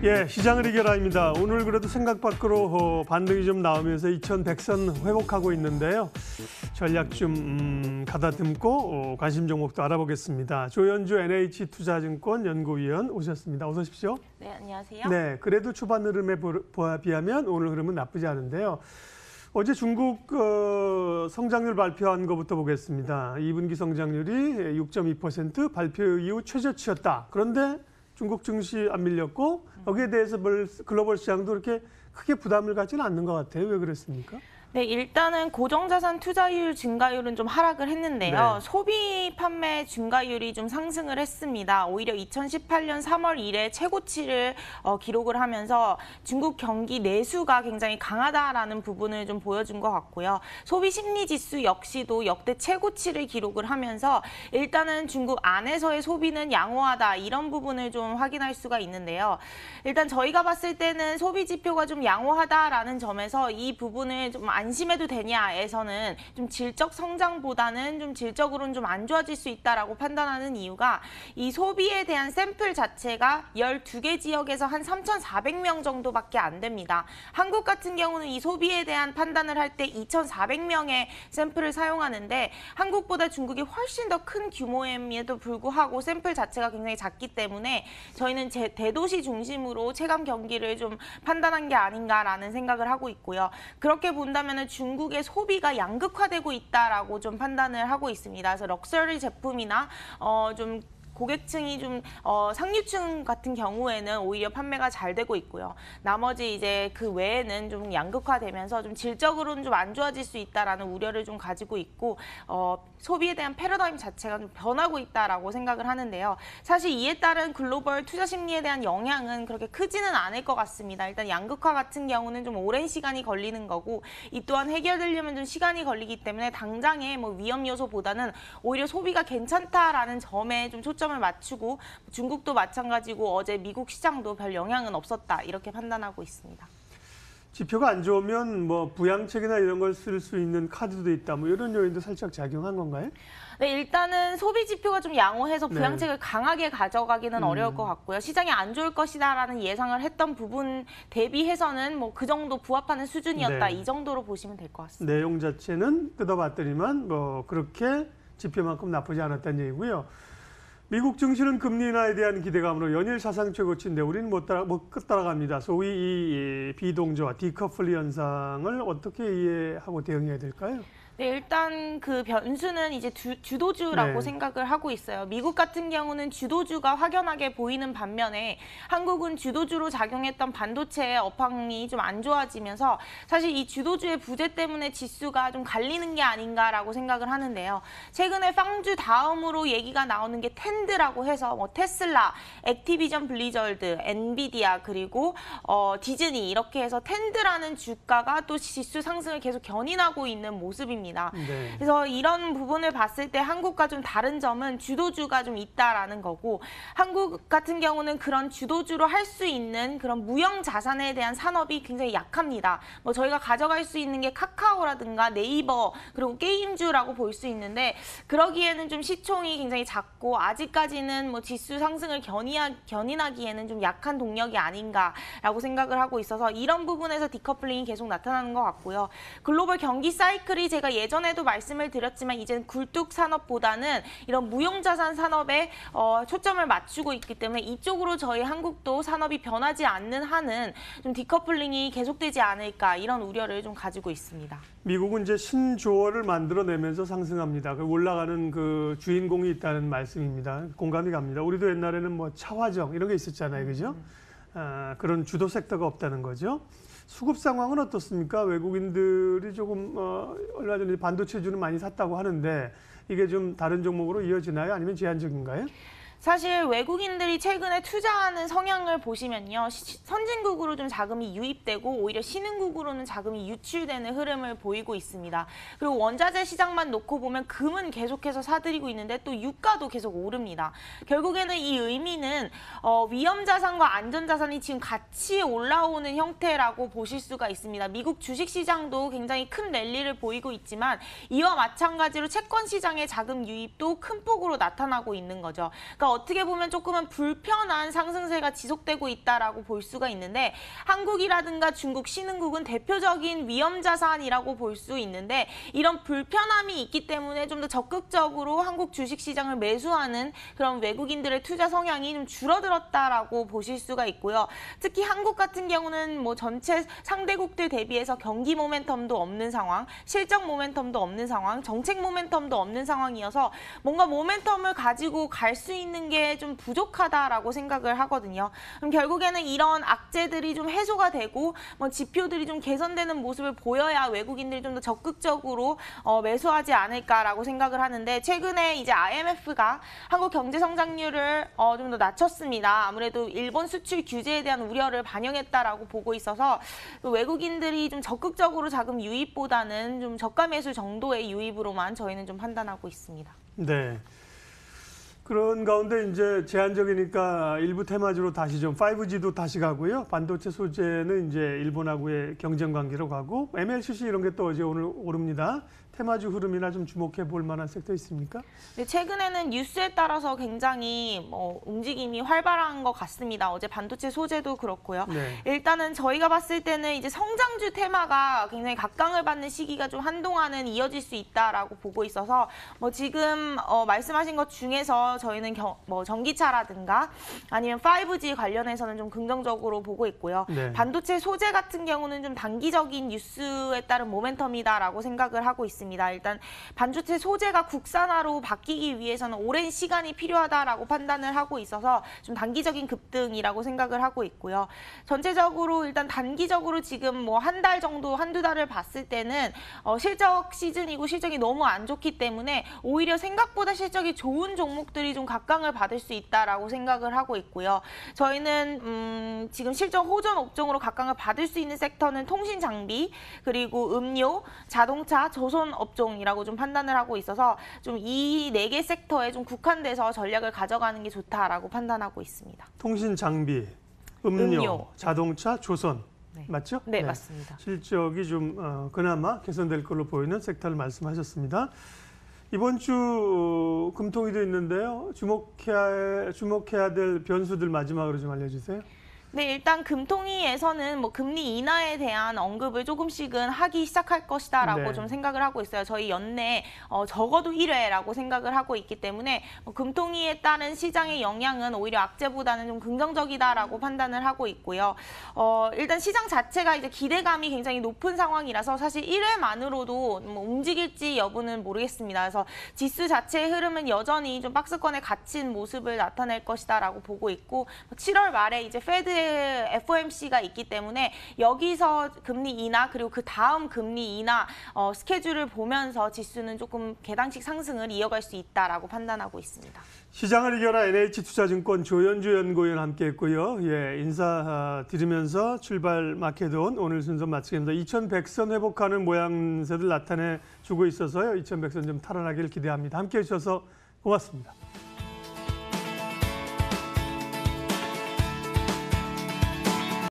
예, 시장을 이겨라입니다. 오늘 그래도 생각 밖으로 반등이 좀 나오면서 2100선 회복하고 있는데요. 전략 좀 가다듬고 관심 종목도 알아보겠습니다. 조현주 NH투자증권 연구위원 오셨습니다. 어서 오십시오. 네, 안녕하세요. 네, 그래도 초반 흐름에 비하면 오늘 흐름은 나쁘지 않은데요. 어제 중국 성장률 발표한 것부터 보겠습니다. 2분기 성장률이 6.2% 발표 이후 최저치였다. 그런데 중국 증시 안 밀렸고 여기에 대해서 글로벌 시장도 그렇게 크게 부담을 갖지는 않는 것 같아요. 왜 그랬습니까? 네, 일단은 고정자산 투자율 증가율은 좀 하락을 했는데요. 네. 소비 판매 증가율이 좀 상승을 했습니다. 오히려 2018년 3월 이래 최고치를 기록을 하면서 중국 경기 내수가 굉장히 강하다라는 부분을 좀 보여준 것 같고요. 소비 심리 지수 역시도 역대 최고치를 기록을 하면서 일단은 중국 안에서의 소비는 양호하다 이런 부분을 좀 확인할 수가 있는데요. 일단 저희가 봤을 때는 소비 지표가 좀 양호하다라는 점에서 이 부분을 좀 안심해도 되냐에서는 좀 질적 성장보다는 좀 질적으로는 좀 안 좋아질 수 있다라고 판단하는 이유가 이 소비에 대한 샘플 자체가 12개 지역에서 한 3,400명 정도밖에 안 됩니다. 한국 같은 경우는 이 소비에 대한 판단을 할 때 2,400명의 샘플을 사용하는데 한국보다 중국이 훨씬 더 큰 규모임에도 불구하고 샘플 자체가 굉장히 작기 때문에 저희는 대도시 중심으로 체감 경기를 좀 판단한 게 아닌가라는 생각을 하고 있고요. 그렇게 본다면 중국의 소비가 양극화되고 있다라고 좀 판단을 하고 있습니다. 그래서 럭셔리 제품이나 좀 고객층이 좀 상류층 같은 경우에는 오히려 판매가 잘 되고 있고요. 나머지 이제 그 외에는 좀 양극화되면서 좀 질적으로는 좀 안 좋아질 수 있다라는 우려를 좀 가지고 있고 소비에 대한 패러다임 자체가 좀 변하고 있다라고 생각을 하는데요. 사실 이에 따른 글로벌 투자 심리에 대한 영향은 그렇게 크지는 않을 것 같습니다. 일단 양극화 같은 경우는 좀 오랜 시간이 걸리는 거고 이 또한 해결되려면 좀 시간이 걸리기 때문에 당장의 뭐 위험 요소보다는 오히려 소비가 괜찮다라는 점에 좀 초점을 맞추고 중국도 마찬가지고 어제 미국 시장도 별 영향은 없었다 이렇게 판단하고 있습니다. 지표가 안 좋으면 뭐 부양책이나 이런 걸 쓸 수 있는 카드도 있다. 뭐 이런 요인도 살짝 작용한 건가요? 네, 일단은 소비 지표가 좀 양호해서 부양책을 강하게 가져가기는 어려울 것 같고요. 시장이 안 좋을 것이다라는 예상을 했던 부분 대비해서는 뭐 그 정도 부합하는 수준이었다. 이 정도로 보시면 될 것 같습니다. 내용 자체는 뜯어봤더니만 뭐 그렇게 지표만큼 나쁘지 않았다는 얘기고요. 미국 증시는 금리 인하에 대한 기대감으로 연일 사상 최고치인데 우리는 못 따라갑니다. 소위 이 비동조화, 디커플리 현상을 어떻게 이해하고 대응해야 될까요? 네, 일단 그 변수는 이제 주도주라고 생각을 하고 있어요. 미국 같은 경우는 주도주가 확연하게 보이는 반면에 한국은 주도주로 작용했던 반도체의 업황이 좀 안 좋아지면서 사실 이 주도주의 부재 때문에 지수가 좀 갈리는 게 아닌가라고 생각을 하는데요. 최근에 빵주 다음으로 얘기가 나오는 게 텐드라고 해서 뭐 테슬라, 액티비전 블리저드, 엔비디아 그리고 디즈니 이렇게 해서 텐드라는 주가가 또 지수 상승을 계속 견인하고 있는 모습입니다. 네. 그래서 이런 부분을 봤을 때 한국과 좀 다른 점은 주도주가 좀 있다라는 거고 한국 같은 경우는 그런 주도주로 할 수 있는 그런 무형 자산에 대한 산업이 굉장히 약합니다. 뭐 저희가 가져갈 수 있는 게 카카오라든가 네이버 그리고 게임주라고 볼 수 있는데 그러기에는 좀 시총이 굉장히 작고 아직까지는 뭐 지수 상승을 견인하기에는 좀 약한 동력이 아닌가라고 생각을 하고 있어서 이런 부분에서 디커플링이 계속 나타나는 것 같고요. 글로벌 경기 사이클이 제가 예전에도 말씀을 드렸지만 이제는 굴뚝 산업보다는 이런 무형자산 산업에 초점을 맞추고 있기 때문에 이쪽으로 저희 한국도 산업이 변하지 않는 한은 좀 디커플링이 계속되지 않을까 이런 우려를 좀 가지고 있습니다. 미국은 이제 신조어를 만들어내면서 상승합니다. 올라가는 그 주인공이 있다는 말씀입니다. 공감이 갑니다. 우리도 옛날에는 뭐 차화정 이런 게 있었잖아요, 그죠? 그런 주도 섹터가 없다는 거죠. 수급 상황은 어떻습니까? 외국인들이 조금 얼마 전에 반도체주는 많이 샀다고 하는데 이게 좀 다른 종목으로 이어지나요? 아니면 제한적인가요? 사실 외국인들이 최근에 투자하는 성향을 보시면요. 선진국으로 좀 자금이 유입되고 오히려 신흥국으로는 자금이 유출되는 흐름을 보이고 있습니다. 그리고 원자재 시장만 놓고 보면 금은 계속해서 사들이고 있는데 또 유가도 계속 오릅니다. 결국에는 이 의미는 위험자산과 안전자산이 지금 같이 올라오는 형태라고 보실 수가 있습니다. 미국 주식시장도 굉장히 큰 랠리를 보이고 있지만 이와 마찬가지로 채권 시장의 자금 유입도 큰 폭으로 나타나고 있는 거죠. 그러니까 어떻게 보면 조금은 불편한 상승세가 지속되고 있다라고 볼 수가 있는데 한국이라든가 중국, 신흥국은 대표적인 위험자산이라고 볼 수 있는데 이런 불편함이 있기 때문에 좀 더 적극적으로 한국 주식시장을 매수하는 그런 외국인들의 투자 성향이 좀 줄어들었다라고 보실 수가 있고요. 특히 한국 같은 경우는 뭐 전체 상대국들 대비해서 경기 모멘텀도 없는 상황, 실적 모멘텀도 없는 상황, 정책 모멘텀도 없는 상황이어서 뭔가 모멘텀을 가지고 갈 수 있는 게 좀 부족하다라고 생각을 하거든요. 그럼 결국에는 이런 악재들이 좀 해소가 되고 뭐 지표들이 좀 개선되는 모습을 보여야 외국인들이 좀 더 적극적으로 매수하지 않을까라고 생각을 하는데 최근에 이제 IMF가 한국 경제 성장률을 좀 더 낮췄습니다. 아무래도 일본 수출 규제에 대한 우려를 반영했다라고 보고 있어서 외국인들이 좀 적극적으로 자금 유입보다는 좀 저가 매수 정도의 유입으로만 저희는 좀 판단하고 있습니다. 네. 그런 가운데 이제 제한적이니까 일부 테마주로 다시 좀 5G도 다시 가고요. 반도체 소재는 이제 일본하고의 경쟁 관계로 가고 MLCC 이런 게 또 어제 오늘 오릅니다. 테마주 흐름이나 좀 주목해 볼 만한 섹터 있습니까? 네, 최근에는 뉴스에 따라서 굉장히 움직임이 활발한 것 같습니다. 어제 반도체 소재도 그렇고요. 네. 일단은 저희가 봤을 때는 이제 성장주 테마가 굉장히 각광을 받는 시기가 좀 한동안은 이어질 수 있다라고 보고 있어서 지금 말씀하신 것 중에서 저희는 전기차라든가 아니면 5G 관련해서는 좀 긍정적으로 보고 있고요. 네. 반도체 소재 같은 경우는 좀 단기적인 뉴스에 따른 모멘텀이다라고 생각을 하고 있습니다. 일단 반도체 소재가 국산화로 바뀌기 위해서는 오랜 시간이 필요하다라고 판단을 하고 있어서 좀 단기적인 급등이라고 생각을 하고 있고요. 전체적으로 일단 단기적으로 지금 뭐 한 달 정도, 한두 달을 봤을 때는 실적 시즌이고 실적이 너무 안 좋기 때문에 오히려 생각보다 실적이 좋은 종목들이 좀 각광을 받을 수 있다라고 생각을 하고 있고요. 저희는 지금 실적 호전 업종으로 각광을 받을 수 있는 섹터는 통신 장비, 그리고 음료, 자동차, 조선 업종이라고 좀 판단을 하고 있어서 좀 이 네 개 섹터에 좀 국한돼서 전략을 가져가는 게 좋다라고 판단하고 있습니다. 통신 장비, 음료. 자동차, 조선. 네. 맞죠? 네, 맞습니다. 실적이 좀 그나마 개선될 걸로 보이는 섹터를 말씀하셨습니다. 이번 주 금통위도 있는데요. 주목해야 될 변수들 마지막으로 좀 알려주세요. 네, 일단 금통위에서는 금리 인하에 대한 언급을 조금씩은 하기 시작할 것이다라고 네. 좀 생각을 하고 있어요. 저희 연내 적어도 1회라고 생각을 하고 있기 때문에 금통위에 따른 시장의 영향은 오히려 악재보다는 좀 긍정적이다라고 판단을 하고 있고요. 일단 시장 자체가 이제 기대감이 굉장히 높은 상황이라서 사실 1회만으로도 움직일지 여부는 모르겠습니다. 그래서 지수 자체의 흐름은 여전히 좀 박스권에 갇힌 모습을 나타낼 것이다라고 보고 있고 7월 말에 이제 페드의 FOMC가 있기 때문에 여기서 금리 인하 그리고 그 다음 금리 인하 스케줄을 보면서 지수는 조금 계단식 상승을 이어갈 수 있다라고 판단하고 있습니다. 시장을 이겨라 NH투자증권 조현주 연구위원 함께했고요. 인사드리면서 출발 마켓온 오늘 순서 마치겠습니다. 2100선 회복하는 모양새들 나타내주고 있어서요. 2100선 좀 탈환하길 기대합니다. 함께해 주셔서 고맙습니다.